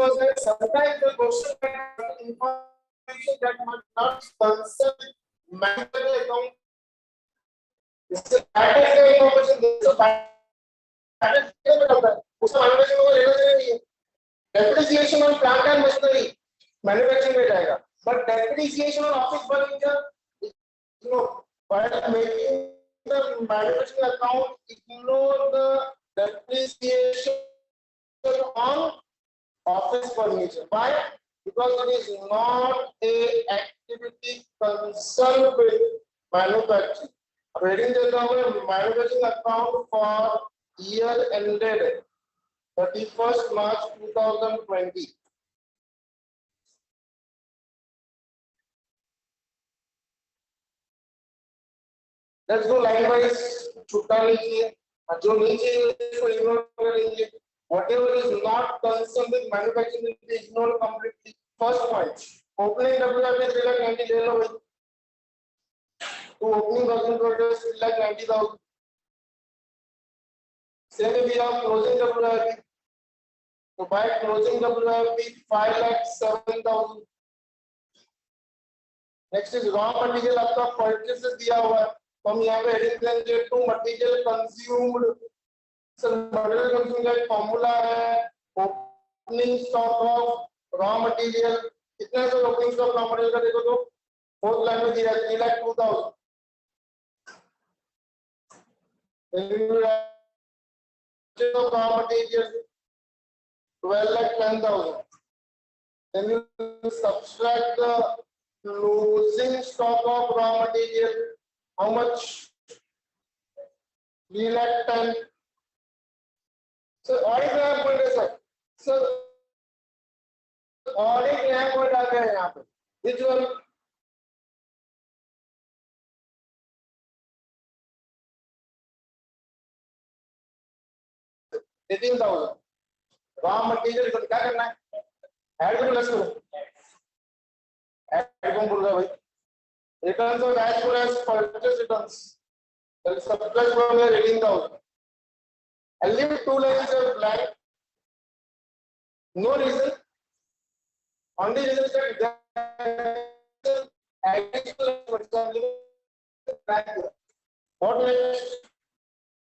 was that sometimes the question information that might not concern manual account. This is bad information. This is bad. उसका manufacturing को लेना नहीं है. Depreciation on plant and machinery manufacturing में जाएगा. But depreciation on office furniture, you know, while making the manufacturing account, ignore the depreciation on office furniture. Why? Because it is not a activity concerned with manufacturing. Reading the manufacturing account for year ended 31st March 2020. Let's go line wise. छुट्टा लीजिए, जो नीचे इसको ignore करेंगे. Whatever is not concerned with manufacturing is ignored completely. First point, opening WIP 390 ले लो भाई. तो opening working progress 390,000. Same we have closing WIP. So by closing WIP 5,07,000. Next is raw material आपका purchases दिया हुआ है. तो हम यहाँ पे heading देंगे to material consumed. Sir material consume का एक फॉर्मूला है opening stock of raw material. कितना sir opening stock raw material का देखो तो फोर्थ लाइन में दिया है 3,02,000. Raw material 12,10,000. then you subtract the closing stock of raw material. How much? 3,10,000. So audit नया पॉइंट है सर. सर ऑडिट नया पॉइंट आ गया है यहाँ पे. Which one? $18,000. रॉ मटेरियल को क्या करना है? ऐड करो प्लस करो. ऐड कौन बोल रहा है भाई? Returns of as well as purchase returns. Then subtract from the 18,000. I leave two lines are blank. No reason. Only reason is that additional what next?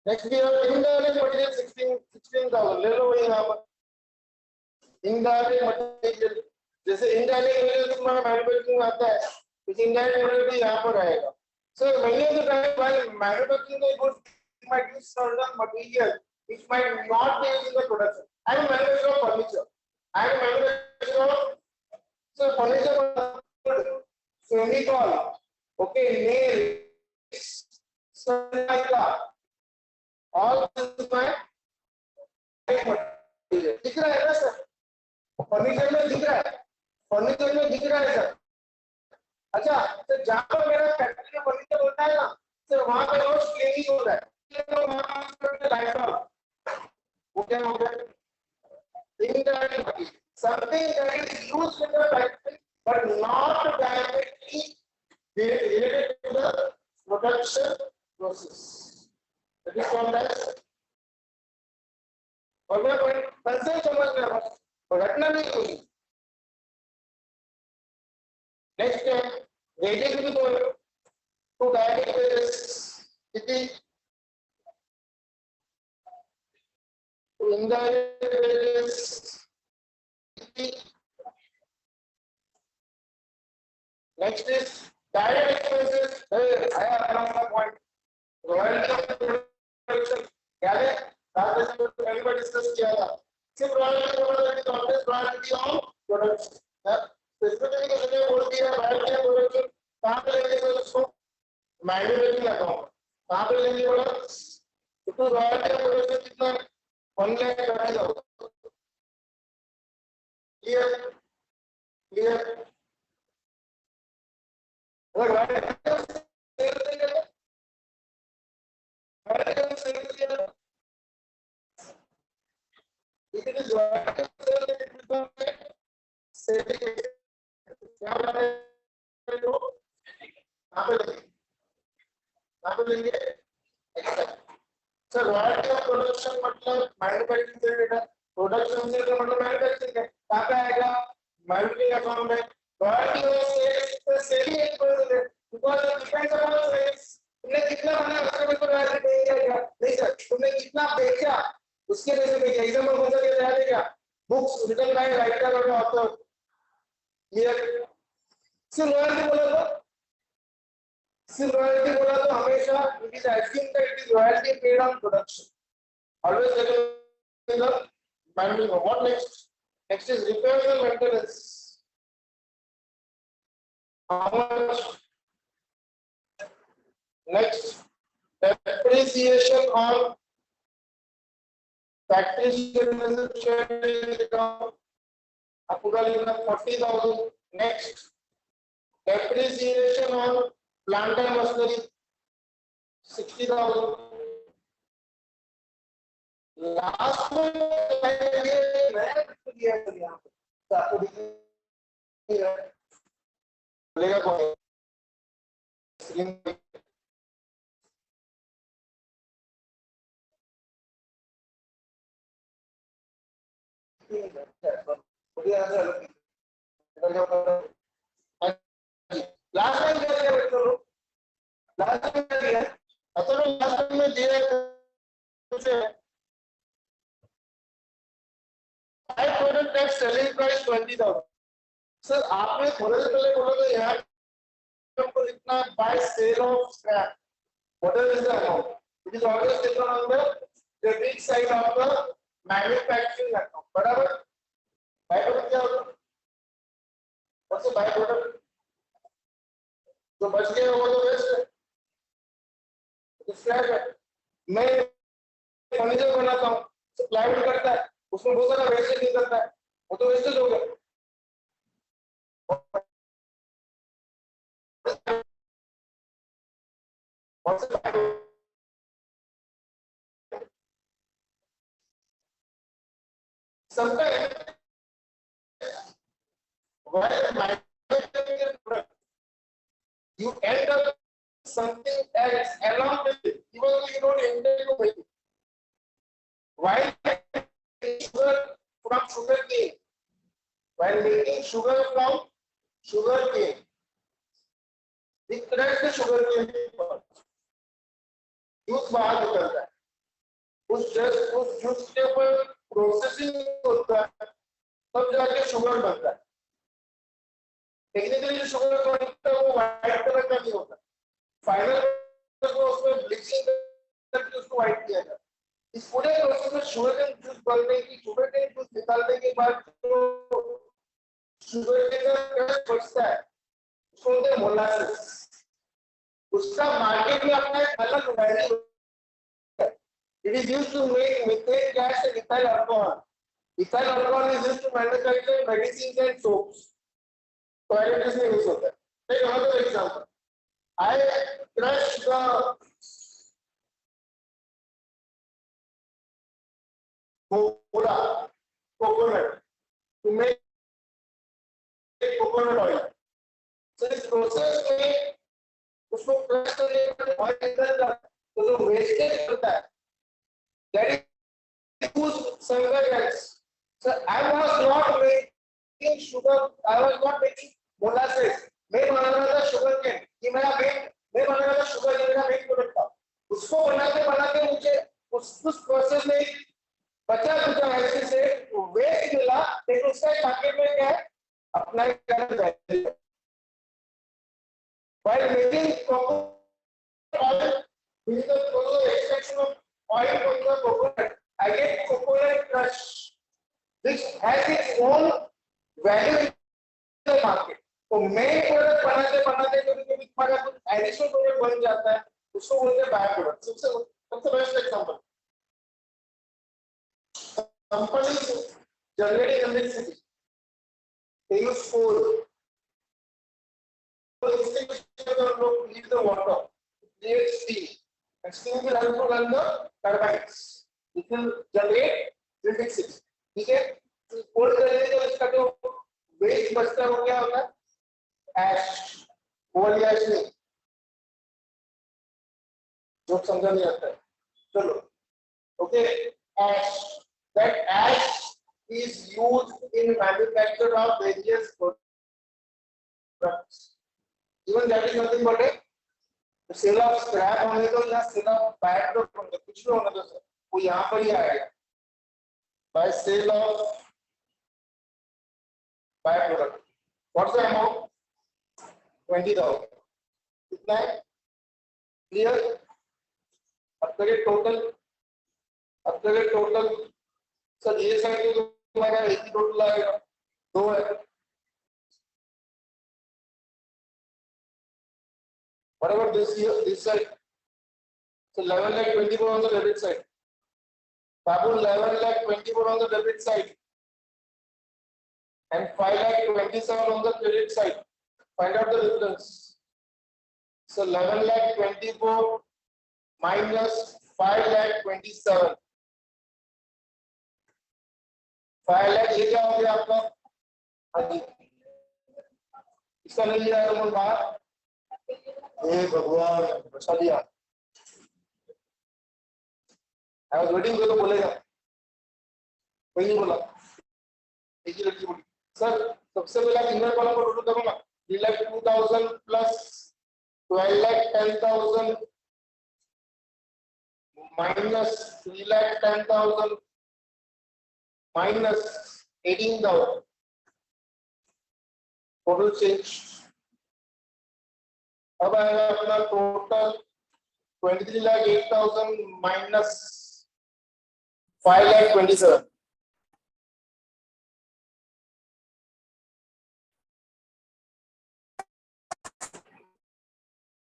Next we have indirect material 16,000. ले लो वही यहाँ पर. Indirect material. जैसे indirect material तुम्हारा manufacturing में आता है, कुछ indirect material भी यहाँ पर आएगा. So many of the time while manufacturing the goods, you might use certain material which might not be used in the production. I am a manufacturer of furniture. I am a manufacturer of furniture, semi-call, okay, nails, ceramica, all this is my material. दिख रहा है ना sir? Furniture में दिख रहा है. Furniture में दिख रहा है सर. अच्छा, तो जहाँ पर मेरा फैक्ट्री में फर्नीचर होता है ना सर, वहाँ पे रोज क्लीनिंग होता है. तो वहाँ पे लाइट ऑफ. वो क्या हो गया? Indirectly, something that is used in the factory but not directly related to the production process. That is called as. और मैं कंसेप्ट समझ रहा हूँ, रटना नहीं होगी. Next है वेटेज भी बोलो टू डायरेक्ट वेजेस कितनी टू इनडायरेक्ट वेजेस कितनी. Next is direct expenses. आया अपना पॉइंट रॉयल्टी ऑफ प्रोडक्शन क्या है? साथ में पहले बार डिस्कस किया था. सिर्फ रॉयल्टी ऑन प्रोडक्शन. स्पेसिफिकली कैसे बोल दिया रॉयल्टी ऑन प्रोडक्शन कहां पे लेंगे सर उसको? Manufacturing account. कहां पे लेंगे बोला? तो रॉयल्टी ऑन प्रोडक्शन कितना? 1 लाख कराएगा. Clear clear. अगर रॉयल्टी सेल देंगे तो रॉयल्टी सेल देंगे it is what sir royalty of production मतलब मैन्युफैक्चरिंग से बेटा. प्रोडक्शन से मतलब मैन्युफैक्चरिंग है. कहाँ पे आएगा मैन्युफैक्चरिंग अकाउंट में रॉयल्टी और sales selling expenses because it depends upon sales तुमने कितना बना उसके बेस पर रॉयल्टी देंगे क्या नहीं सर तुमने कितना बेचा उसके बेस पे एग्जांपल कौन सा दिया जाएगा बुक्स रिटन बाय राइटर और ऑथर ये सिर्फ रॉयल्टी बोला तो हमेशा it is assumed that it is royalty paid on production always in the manual what next is repairs and maintenance how much next depreciation on factory shared account पूरा लिखना 40,000 next depreciation on plant and machinery 60,000 last में ये मैं दिया यहाँ पे आपको बोलेगा कौन स्क्रीन लास्ट टाइम क्या किया बच्चों लोग लास्ट टाइम क्या किया अच्छा तो लास्ट टाइम में दिया मुझे I product at selling price 20,000 sir आपने थोड़े से पहले बोला तो यहाँ पर इतना by sale of scrap what is the amount it is always taken on the debit side of the manufacturing account बराबर by product क्या होगा what's the by product जो बच गया वो तो वेस्ट है तो स्क्रैप है मैं फर्नीचर बनाता हूँ प्लाईवुड करता है उसमें बहुत सारा वेस्टेज निकलता है वो तो वेस्टेज हो गया sometimes while manufacturing product you end up something else along with it even though you don't intend to make it while sugar from sugar cane while making sugar from sugar cane we crush the sugar cane juice बाहर निकलता है उस juice के ऊपर processing होता है तब जाके शुगर बनता है टेक्निकली जो शुगर बनता है वो व्हाइट कलर का नहीं होता फाइनल को उसमें ब्लीचिंग करके उसको व्हाइट किया जाता है इस पूरे प्रोसेस में शुगर केन जूस बनने की शुगर केन जूस निकालने के बाद जो शुगर केन का क्रश बचता है उसको बोलते हैं मोलासेस उसका मार्केट में अपना एक अलग वैल्यू है it is used to make methane gas and ethyl alcohol ethyl alcohol is used to manufacture medicines and soaps toilets में यूज होता है take another example I crush the coconut to make coconut oil. So इस process में उसको crush करने के बाद oil निकल जाता है तो जो वेस्टेज होता है that is used somewhere else. So I was not making sugar, I was not making molasses. मैं बना रहा था sugar cane. ये मेरा मैं बना रहा था sugar ये मेरा main product था. उसको बनाते मुझे उस प्रोसेस में बचा कुचा ऐसे से वेस्ट मिला लेकिन उसका मार्केट में क्या है अपना value while making coconut oil with the total extraction of oil from the coconut I get coconut crush which has its own value in the market तो मेन प्रोडक्ट बनाते कभी हमारा कुछ एडिशनल प्रोडक्ट बन जाता है उसको बोलते हैं बाय प्रोडक्ट सबसे best example companies generating electricity they use coal so heat the water create steam and steam will help to run the turbines it will generate electricity ठीक है कोल करने से इसका जो वेस्ट बचता है वो क्या होता है एश कोल या एश नहीं जो समझा नहीं आता है चलो okay ash that ash is used in manufacture of various products. Even that is nothing but a sale of scrap होने दो या सेल ऑफ बैड प्रोडक्ट होने दो, कुछ भी होने दो सर, वो यहाँ पर ही आएगा by sale of bad product. What's the amount? 20,000. कितना है? क्लियर? अब तक टोटल सर ये साइड तो तुम्हारा एक ही टोटल आएगा, दो है. What about this here, this side? So 11,24,000 on the debit side. Babu, 11,24,000 on the debit side. And 5,27,000 on the credit side. Find out the difference. So 11,24,000 minus 5,27,000. 5 lakh ये क्या हो गया आपका? हाँ जी, इसका नहीं लिया है बाहर. हे भगवान, बचा दिया. I was waiting for the बोलेगा, कोई नहीं बोला. एक ही लड़की बोली. सर सबसे पहले सिंगल कॉलम को टोटल करो ना. 3,02,000 plus 12,10,000 minus 3,10,000 minus 18,000 total change. अब आएगा अपना total 23,08,000 minus 5,27,000.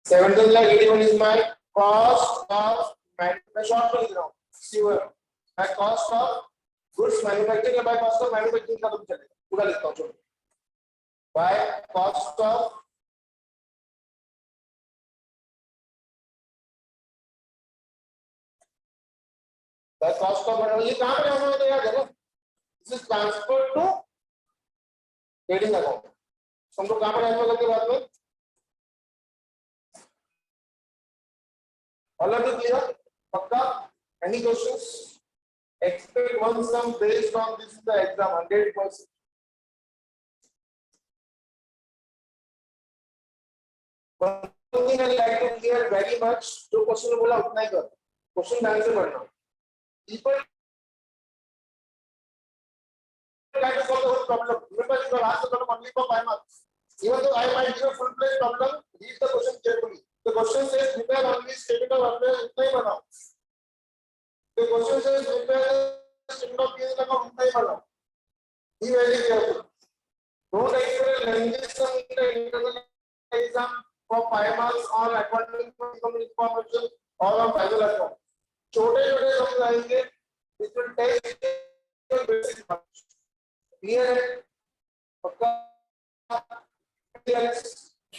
$17,81,000 is my cost of manufacturing. My cost of goods manufacturing by cost of manufacturing का तो चलेगा, पूरा लिखता हूँ. By cost of ये कहाँ पे हमें तो याद है ना. This is transferred to trading account. हम लोग कहाँ पे ट्रांसफर करके बाद में ऑलरेडी क्लियर? पक्का? Any questions? Expect one sum based on this in the exam 100%. One thing I like to clear very much. जो क्वेश्चन में बोला उतना ही कर. क्वेश्चन ध्यान से पढ़ना. People try to solve the whole problem. Remember, you are asked the problem only for 5 marks. Even though I might give a full-fledged problem, read the question carefully. The question says prepare only statement of affairs उतना ही बनाओ. The question says prepare statement of case account उतना ही बनाओ. Be very careful. Don't expect lengthy sum in the internal exam for 5 marks on accounting information or on final account. छोटे-छोटे सम आएंगे. It will test your basic knowledge. Clear है? पक्का?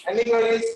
Any queries?